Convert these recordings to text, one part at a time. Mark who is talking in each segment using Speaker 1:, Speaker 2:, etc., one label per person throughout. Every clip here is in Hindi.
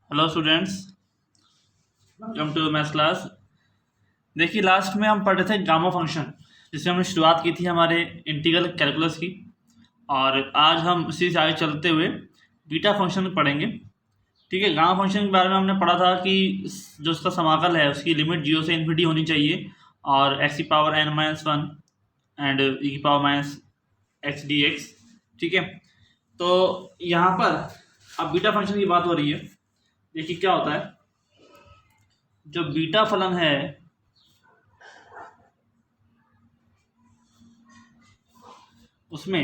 Speaker 1: Hello students, welcome to maths class. देखिए, लास्ट में हम पढ़ रहे थे गामा फंक्शन, जिससे हमने शुरुआत की थी हमारे इंटीग्रल कैलकुलस की। और आज हम उसी से आगे चलते हुए बीटा फंक्शन पढ़ेंगे। ठीक है, गामा फंक्शन के बारे में हमने पढ़ा था कि जो उसका समाकल है उसकी लिमिट 0 से इन्फिनिटी होनी चाहिए, और एक्स की power n minus one and e की power minus x d x. ठीक है, तो यहाँ पर अब बीटा फंक्शन की बात हो रही है। देखिए क्या होता है, जो बीटा फलन है उसमें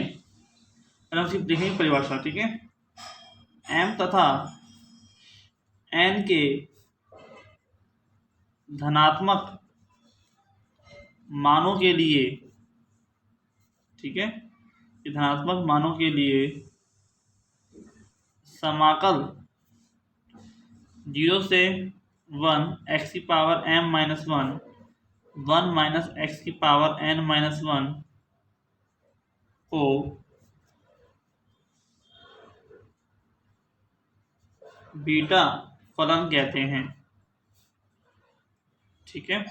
Speaker 1: हम सिर्फ देखेंगे परिभाषा। ठीक है, m तथा n के धनात्मक मानों के लिए, ठीक है, धनात्मक मानों के लिए समाकल 0 से 1 एक्स की power m minus one, 1 minus X की पावर n माइनस वन को बीटा फलन कहते हैं। ठीक है,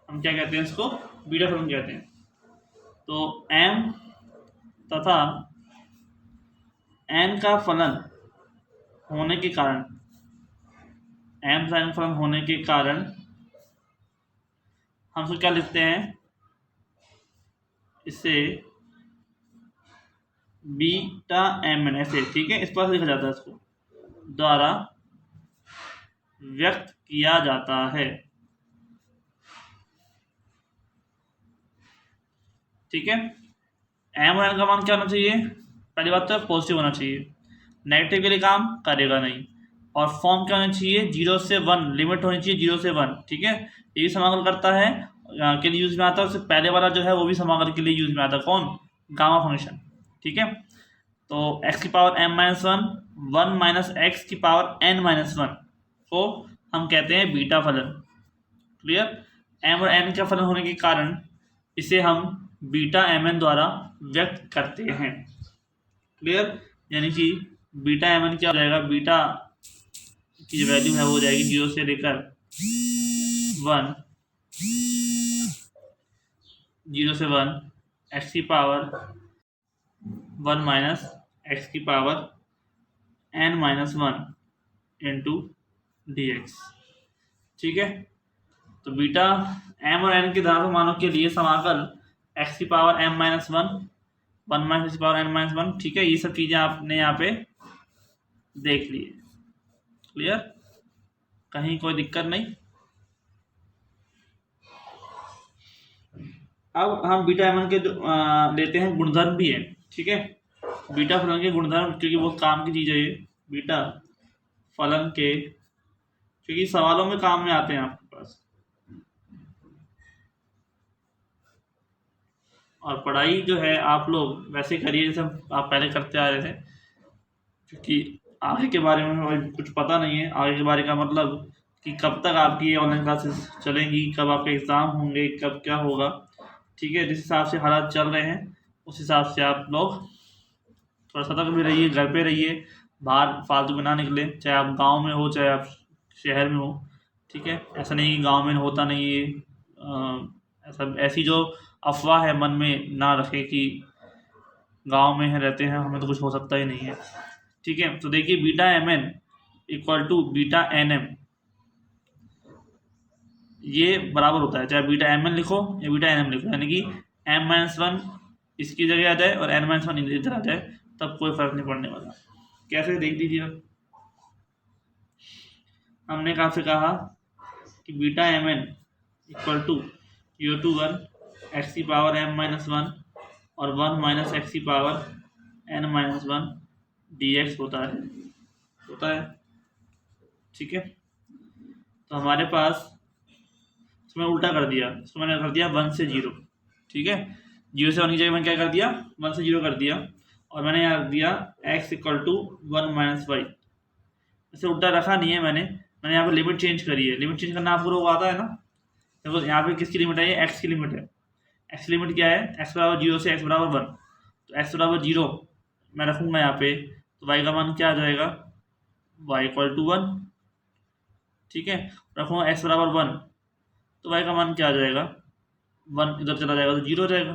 Speaker 1: हम क्या कहते हैं इसको, बीटा फलन कहते हैं। तो m तथा n का फलन होने के कारण, m तथा n फलन होने के कारण हम इसको क्या लिखते हैं, इसे बीटा एम एन ऐसे, ठीक है, इस पर लिखा जाता है, इसको द्वारा व्यक्त किया जाता है। ठीक है, एम और एन का मान क्या होना चाहिए, पहली बात तो पॉजिटिव होना चाहिए, नेगेटिव के लिए काम करेगा नहीं। और फॉर्म क्या होना चाहिए, 0 से 1, लिमिट होनी चाहिए 0 से 1। ठीक है, ये भी समाकल करता है के लिए यूज में आता है, उससे पहले वाला जो है वो भी समाकल के लिए यूज में आता है, कौन, गामा फंक्शन। ठीक है, तो x की power m minus one, 1 minus X की पावर n माइनस वन को हम कहते हैं बीटा फलन। क्लियर, m और n का फलन होने के कारण इसे हम बीटा एम एन द्वारा व्यक्त करते हैं। क्लियर, यानी कि बीटा एम एन क्या हो जाएगा, बीटा की जो वैल्यू है वो हो जाएगी 0 से लेकर 1, 0 से 1 एक्स की पावर 1 माइनस एक्स की power n minus one into D x. ठीक है, तो बीटा m और n के धनात्मक मानों के लिए समाकल x की power m minus one, 1 minus X की पावर n माइनस वन। ठीक है, ये सब चीज़ें आपने यहाँ पे देख ली है। क्लियर, कहीं कोई दिक्कत नहीं। अब हम बीटा एम एन के लेते हैं गुणधर्म भी है। ठीक है, बीटा फलन के गुणधर्म, क्योंकि बहुत काम की चीज़ है ये बीटा फलन के, क्योंकि सवालों में काम में आते हैं आपके पास। और पढ़ाई जो है आप लोग वैसे करिए जैसे आप पहले करते आ रहे थे, क्योंकि आगे के बारे में कुछ पता नहीं है। आगे के बारे का मतलब कि कब तक आपकी ऑनलाइन क्लासेस चलेंगी, कब आपके एग्ज़ाम होंगे, कब क्या होगा। ठीक है, जिस हिसाब से हालात चल रहे हैं उस हिसाब से आप लोग थोड़ा सतर्क भी रहिए, घर पे रहिए, बाहर फालतू में ना निकले, चाहे आप गांव में हो चाहे आप शहर में हो। ठीक है, ऐसा नहीं कि गांव में होता नहीं है, ऐसा ऐसी जो अफवाह है मन में ना रखे कि गांव में रहते हैं हमें तो कुछ हो सकता ही नहीं है। ठीक है, तो देखिए beta M N equal to beta N M, ये बराबर होता है, चाहे बीटा एम एन लिखो या बीटा एन एम लिखो, यानी कि एम माइनस वन इसकी जगह आ जाए और एन माइनस वन इधर आ जाए, तब कोई फर्क नहीं पड़ने वाला। कैसे, देख लीजिए, हमने कहाँ से कहा कि beta M N equal to 0 to 1 X की पावर m माइनस वन और 1 माइनस एक्स की power n minus one D X होता है। ठीक है, तो हमारे पास इसमें उल्टा कर दिया, इसको मैंने कर दिया 1 से 0। ठीक है, 0 से 1 की जगह मैंने क्या कर दिया, 1 से 0 कर दिया, और मैंने यहाँ रख दिया x equal to 1 minus Y. इसे उल्टा रखा नहीं है मैंने यहाँ पे लिमिट चेंज करी है। लिमिट चेंज करना आपको लोग आता है ना, देखो यहाँ पे किसकी लिमिट है, ये x की लिमिट है। x की लिमिट क्या है, x बराबर 0 से x बराबर 1, तो x बराबर 0 मैं रखूँगा यहाँ पे, तो y का मान क्या आ जाएगा, वाई इक्वल टू 1, ठीक है। रखूँगा एक्स बराबर 1, तो वाई का मान क्या आ जाएगा, 1 इधर चला जाएगा तो 0 हो जाएगा।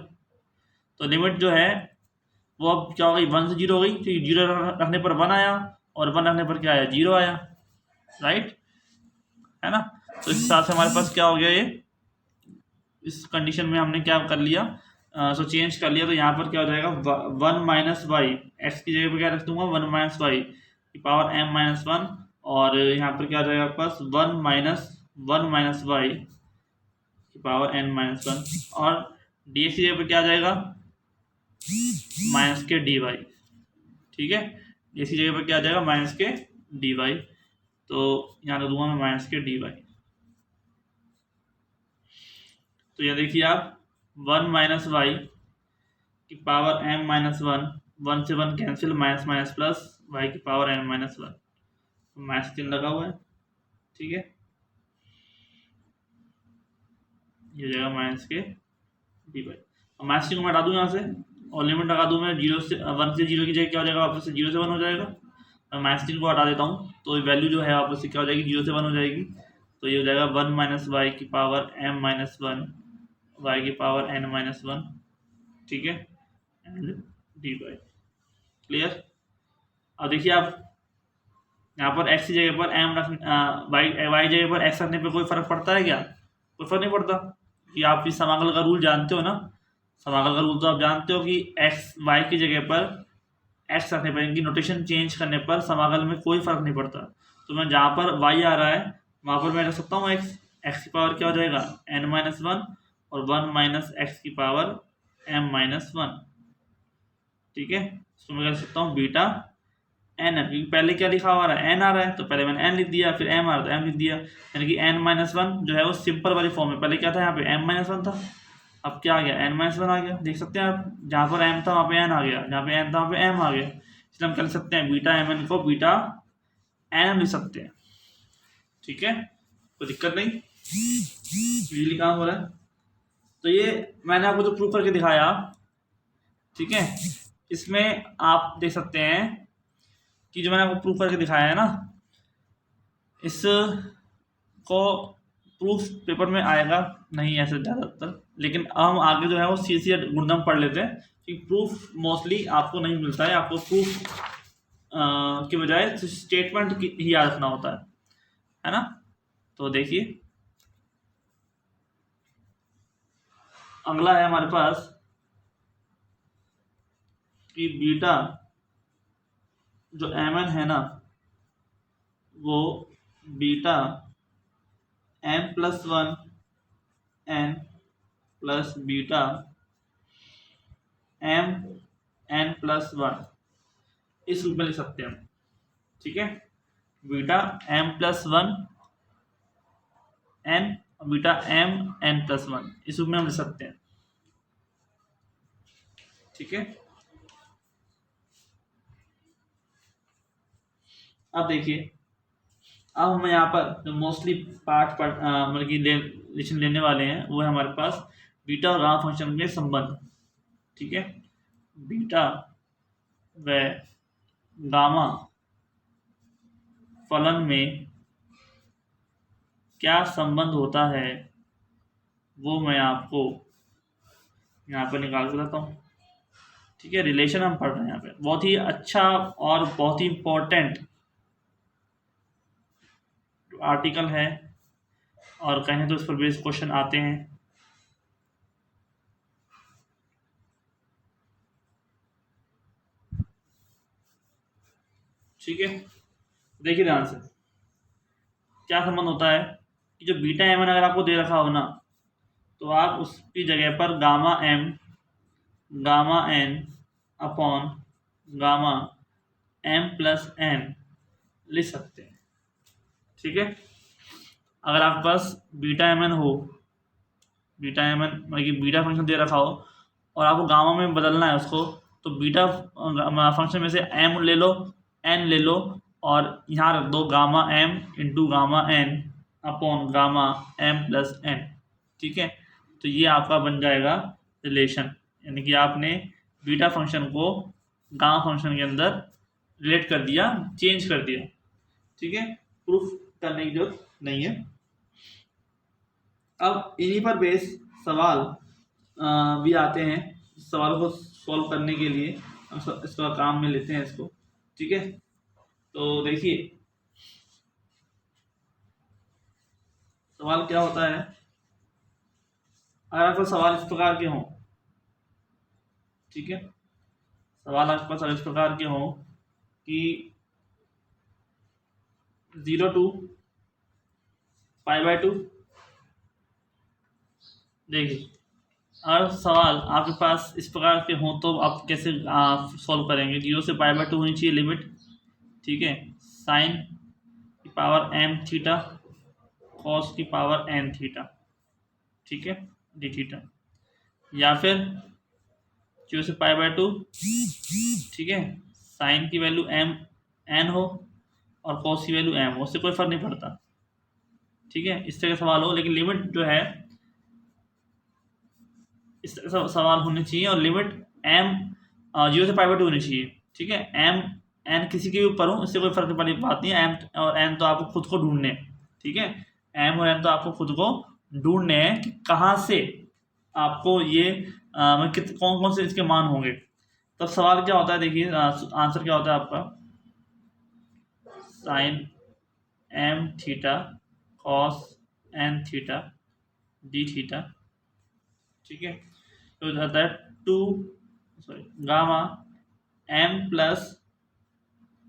Speaker 1: तो लिमिट जो है वो अब क्या हो गई, 1 से 0 हो गई, क्योंकि 0 रखने पर 1 आया और 1 रखने पर क्या आया, 0 आया, राइट, है ना। तो इस हिसाब से हमारे पास क्या हो गया, ये इस कंडीशन में हमने क्या कर लिया, सो चेंज कर लिया। तो यहाँ पर क्या हो जाएगा, 1 माइनस वाई, एक्स की जगह पर क्या रख दूंगा, 1 माइनस वाई की पावर m माइनस 1, और यहाँ पर क्या हो जाएगा आपके पास 1 माइनस वाई की पावर n माइनस 1, और dx की जगह पर क्या आ जाएगा, माइनस के dy, ठीक है। dx की जगह पर क्या आ जाएगा, माइनस के dy, तो यहाँ रख दूंगा मैं माइनस के dy। तो यह देखिए आप 1 माइनस वाई की पावर m माइनस 1, 1 से 1 cancel, minus minus plus, Y की पावर n माइनस 1, माइनस चिन्ह लगा हुआ है, ठीक है। ये जाएगा माइनस के डी बाई, और माइनस चिन्ह को मैं हटा दूँ यहाँ से, और लिमिट लगा दूँ मैं 0 से 1 से 0 की जगह क्या हो जाएगा, वापस से 0 से 1 हो जाएगा। मैं माइनस चिन्ह को हटा देता हूँ तो वैल्यू जो है वापस से क्या हो जाएगी, 0 से 1 हो जाएगी। तो ये हो जाएगा 1 माइनस वाई की पावर m माइनस 1, वाई की पावर n माइनस 1, ठीक है, एंड डी बाई, क्लियर। अब देखिए आप यहाँ पर x की जगह पर m रख वाई जगह पर x रखने पे कोई फर्क पड़ता है क्या, कोई फर्क नहीं पड़ता, कि आप इस समाकल का रूल जानते हो ना। समाकल का रूल तो आप जानते हो कि x वाई की जगह पर x रखने पर, इनकी नोटेशन चेंज करने पर समाकल में कोई फर्क नहीं पड़ता। तो मैं जहाँ पर y आ रहा है वहाँ पर मैं रख सकता हूँ x की पावर क्या हो जाएगा, n माइनस 1, और 1 माइनस एक्स की पावर m माइनस 1, ठीक है। इसको मैं कर सकता हूँ बीटा n, क्योंकि पहले क्या लिखा हुआ है, n आ रहा है, तो पहले मैंने n लिख दिया, फिर m आ रहा था m लिख दिया, यानी कि n माइनस 1 जो है वो सिंपल वाली फॉर्म है। पहले क्या था, यहाँ पे m माइनस 1 था, अब क्या आ गया, n माइनस 1 आ गया। देख सकते हैं आप, जहाँ पर m था वहाँ पे n आ गया, जहाँ पे n था वहाँ पे m आ गया। इसलिए हम कर सकते हैं बीटा mn को बीटा n लिख सकते हैं, ठीक है, कोई दिक्कत नहीं, इजीली काम हो रहा है। तो ये मैंने आपको जो प्रूफ करके दिखाया, ठीक है, इसमें आप देख सकते हैं कि जो मैंने आपको प्रूफ करके दिखाया है ना, इसको प्रूफ पेपर में आएगा नहीं ऐसे ज़्यादातर, लेकिन हम आगे जो है वो सीसी गुणधर्म पढ़ लेते हैं, कि प्रूफ मोस्टली आपको नहीं मिलता है, आपको प्रूफ के बजाय स्टेटमेंट ही याद रखना होता है ना। तो देखिए अगला है हमारे पास कि बीटा जो mn है ना, वो beta m plus 1 n plus beta m n plus 1, इस रूप में लिख सकते हैं हम, ठीक है। बीटा m प्लस 1 n और बीटा m n प्लस 1, इस रूप में हम लिख सकते हैं, ठीक है। अब देखिए, अब हमें यहाँ पर जो मोस्टली पार्ट मतलब कि लेशन लेने वाले हैं वो है हमारे पास बीटा और गामा फंक्शन में संबंध, ठीक है। बीटा व गामा फलन में क्या संबंध होता है वो मैं आपको यहाँ पर निकाल के बताता हूँ, ठीक है। रिलेशन हम पढ़ रहे हैं यहाँ पे, बहुत ही अच्छा और बहुत ही इम्पोर्टेंट आर्टिकल है, और कहें तो इस पर बेस्ड क्वेश्चन आते हैं, ठीक है। देखिए ध्यान से, क्या संबंध होता है कि जो बीटा एम एन अगर आपको दे रखा हो ना, तो आप उसकी जगह पर gamma M gamma N upon gamma M plus N लिख सकते हैं, ठीक है। अगर आपके पास बीटा एम एन हो, बीटा एम एन मतलब बीटा फंक्शन दे रखा हो और आपको गामा में बदलना है उसको, तो बीटा फंक्शन में से एम ले लो, एन ले लो, और यहाँ रख दो gamma M into gamma N upon gamma M plus N, ठीक है। तो ये आपका बन जाएगा रिलेशन, यानी कि आपने बीटा फंक्शन को गामा फंक्शन के अंदर रिलेट कर दिया, चेंज कर दिया, ठीक है, प्रूफ करने की जरूरत नहीं है। अब इन्हीं पर बेस सवाल भी आते हैं, सवालों को सॉल्व करने के लिए हम इसका काम में लेते हैं इसको। ठीक है, तो देखिए सवाल क्या होता है। अगर आपको सवाल इस प्रकार के हों, ठीक है, सवाल आपके पास इस प्रकार के हों कि 0 to π/2, देखिए अगर सवाल आपके पास इस प्रकार के हों तो आप कैसे सॉल्व करेंगे। 0 से π/2 होनी चाहिए लिमिट, ठीक है, साइन की पावर m थीटा कॉस की पावर n थीटा, ठीक है, डी थीटा, या फिर 0 से π/2, ठीक है, साइन की वैल्यू m n हो और कॉस की वैल्यू m हो, उससे कोई फर्क नहीं पड़ता। ठीक है, इस तरह का सवाल हो, लेकिन लिमिट जो है इस तरह का सवाल होने चाहिए और लिमिट m 0 से π/2 होनी चाहिए। ठीक है, m n किसी के ऊपर हो, इससे कोई फर्क वाली बात नहीं है। m और n तो आपको खुद को ढूंढने हैं। ठीक है, m और n तो आपको खुद को ढूंढने हैं कि कहाँ से आपको ये कौन कौन से इसके मान होंगे। तब सवाल क्या होता है, देखिए आंसर क्या होता है आपका, sine m theta cos n theta D theta, ठीक है, तो जाता है 2 gamma m plus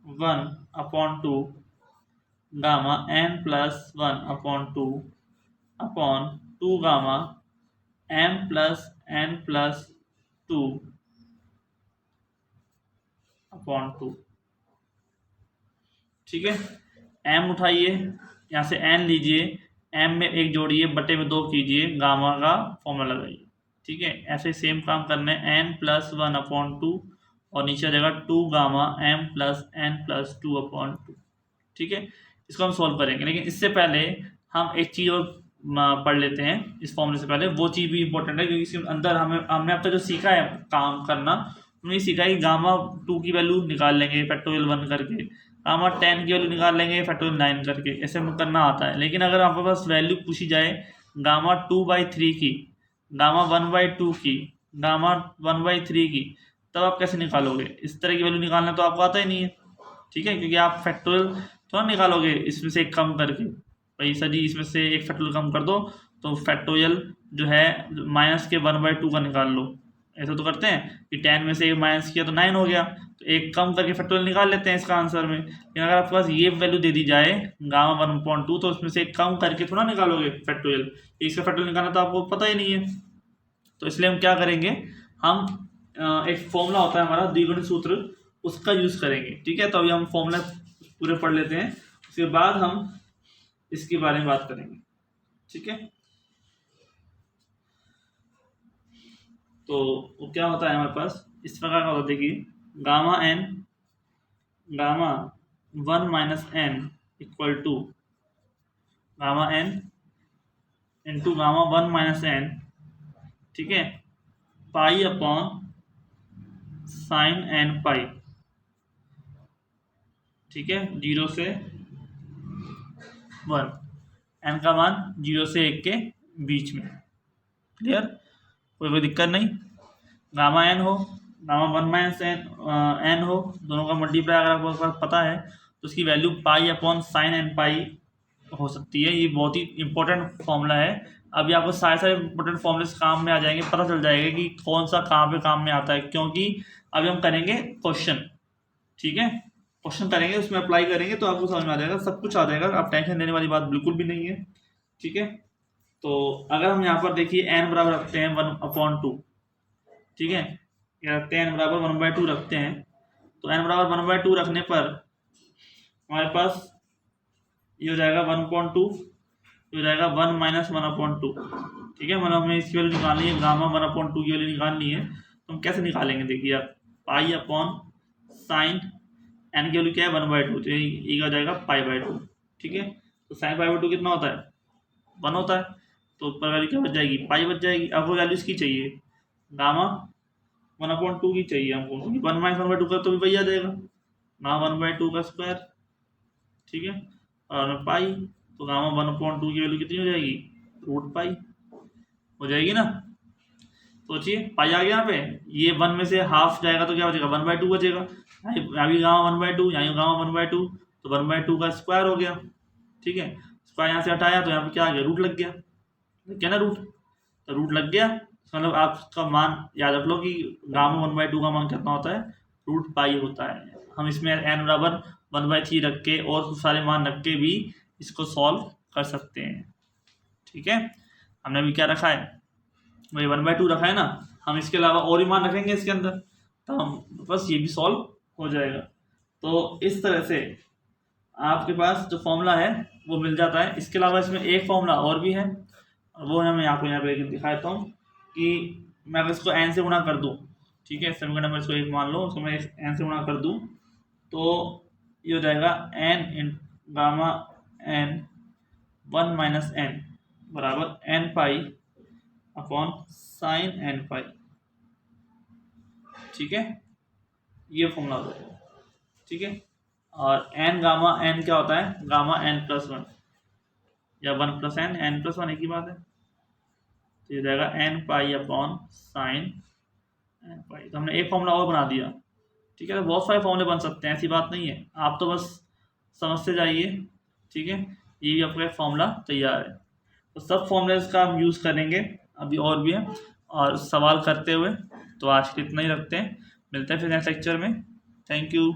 Speaker 1: 1/2 gamma n plus 1/2 upon 2 gamma m plus n plus 2/2। ठीक है, m उठाइए, यहाँ से n लीजिए, m में 1 जोड़िए, बटे में 2 कीजिए, गामा का फॉर्मूला लगाइए। ठीक है, ऐसे सेम काम करने n प्लस 1/2 और नीचे आ जाएगा 2 gamma m plus n plus 2/2। ठीक है, इसको हम सॉल्व करेंगे, लेकिन इससे पहले हम एक चीज़ और पढ़ लेते हैं इस फॉर्मूले से पहले। वो चीज़ भी इंपॉर्टेंट है क्योंकि इसके अंदर हमने अब तक जो सीखा है काम करना, हमने सीखा है कि गामा 2 की वैल्यू निकाल लेंगे फैक्टोरियल 1 करके, गामा 10 की वैल्यू निकाल लेंगे फैक्टोरियल 9 करके, ऐसे हमें करना आता है। लेकिन अगर आपके पास वैल्यू पूछी जाए गामा 2/3 की, गामा 1/2 की, गामा 1/3 की, तब आप कैसे निकालोगे। इस तरह की वैल्यू निकालना तो आपको आता ही नहीं है। ठीक है, क्योंकि आप फैक्टोरियल थोड़ा निकालोगे इसमें से एक कम करके, भाई सर जी इसमें से एक फैक्टोरियल कम कर दो तो फैक्टोरियल जो है माइनस के 1/2 का निकाल लो। ऐसा तो करते हैं कि 10 में से एक माइनस किया तो 9 हो गया, तो एक कम करके फैक्टोरियल निकाल लेते हैं इसका आंसर में। लेकिन अगर आपके पास ये वैल्यू दे दी जाए गामा 1/2 तो उसमें से एक कम करके थोड़ा निकालोगे फैक्टोरियल, इसका फैक्टोरियल निकालना तो आपको पता ही नहीं है। तो इसलिए हम क्या करेंगे, हम एक फॉर्मूला होता है हमारा द्विगुणित सूत्र, उसका यूज़ करेंगे। ठीक है, तो अभी हम फॉर्मूला पूरे पढ़ लेते हैं, उसके बाद हम इसके बारे में बात करेंगे। ठीक है, तो वो क्या होता है हमारे पास इस प्रकार का होता है कि gamma 1 minus n equal to gamma n into gamma 1 minus n, ठीक है, pi upon sine n pi. ठीक है, 0 से 1, n का मान 0 से 1 के बीच में। क्लियर, कोई दिक्कत नहीं। गामा n हो, गामा 1 माइनस n हो, दोनों का मल्टीप्लाई अगर आपको पास पता है तो उसकी value pi upon sine n पाई हो सकती है। ये बहुत ही इंपॉर्टेंट फॉर्मूला है। अभी आपको सारे इंपॉर्टेंट फॉर्मूले काम में आ जाएंगे, पता चल जाएगा कि कौन सा कहाँ पे काम में आता है, क्योंकि अभी हम करेंगे क्वेश्चन। ठीक है, क्वेश्चन करेंगे, उसमें अप्लाई करेंगे तो आपको समझ में आ जाएगा, सब कुछ आ जाएगा, आप टेंशन लेने वाली बात बिल्कुल भी नहीं है। ठीक है, तो अगर हम यहाँ पर देखिए n बराबर रखते हैं 1/2, ठीक है, ये रखते हैं n बराबर 1/2 रखते हैं, तो n बराबर 1/2 रखने पर हमारे पास ये हो जाएगा 1/2, ये हो जाएगा 1 माइनस 1/2। ठीक है, मतलब हमें इसकी वैल्यू निकालनी है, गामा 1/2 की वैल्यू निकालनी है, तो हम कैसे निकालेंगे, देखिए आप, पाई अपॉन साइन n की वैल्यू क्या है 1/2, तो ये हो जाएगा π/2। ठीक है, तो साइन π/2 कितना होता है 1 होता है, तो ऊपर वैल्यू क्या बच जाएगी, पाई बच जाएगी। अब वो वैल्यू इसकी चाहिए गामा 1/2 की चाहिए हमको, क्योंकि 1 माइनस 1/2 का तो भी वही आ जाएगा, गामा 1/2 का स्क्वायर। ठीक है, और पाई, तो गामा 1/2 की वैल्यू कितनी हो जाएगी, रूट पाई हो जाएगी ना। सोचिए पाई आ गया यहाँ पे, ये 1 में से हाफ जाएगा तो क्या बचेगा, 1/2 बचेगा। यहाँ भी गामा 1/2, यहाँ गामा 1/2, तो 1/2 का स्क्वायर हो गया। ठीक है, स्क्वायर यहाँ से हटाया तो यहाँ पे क्या आ गया, रूट लग गया, लग गया ना रूट, तो रूट लग गया, मतलब आपका मान याद रख लो कि गामा 1/2 का मान कितना होता है, रूट पाई होता है। हम इसमें n बराबर 1/3 रख के और सारे मान रख के भी इसको सॉल्व कर सकते हैं। ठीक है, हमने भी क्या रखा है, वही 1/2 रखा है ना, हम इसके अलावा और भी मान रखेंगे इसके अंदर, तो हम बस ये भी सॉल्व हो जाएगा। तो इस तरह से आपके पास जो फॉर्मूला है वो मिल जाता है। इसके अलावा इसमें एक फॉर्मूला और भी है, वो मैं आपको यहाँ पे दिखा देता हूँ कि मैं अगर इसको n से गुणा कर दूँ, ठीक है, समीकरण नंबर इसको 1 मान लो, उसको मैं n से गुणा कर दूँ तो ये हो जाएगा n इन गामा n 1 - n बराबर n पाई अपॉन साइन n पाई। ठीक है, ये फॉर्मूला हो जाएगा। ठीक है, और n गामा n क्या होता है, गामा n+1 या 1 + n एक ही बात है, तो ये जाएगा n पाई अपॉन साइन n पाई। तो हमने एक फॉर्मूला और बना दिया। ठीक है, तो बहुत सारे फॉर्मूले बन सकते हैं, ऐसी बात नहीं है, आप तो बस समझते जाइए। ठीक है, ये भी आपका फॉर्मूला तैयार है। तो सब फॉर्मूलेस का हम यूज़ करेंगे, अभी और भी है, और सवाल करते हुए। तो आज के इतना ही रखते हैं, मिलते हैं फिर नेक्स्ट लेक्चर में। Thank you.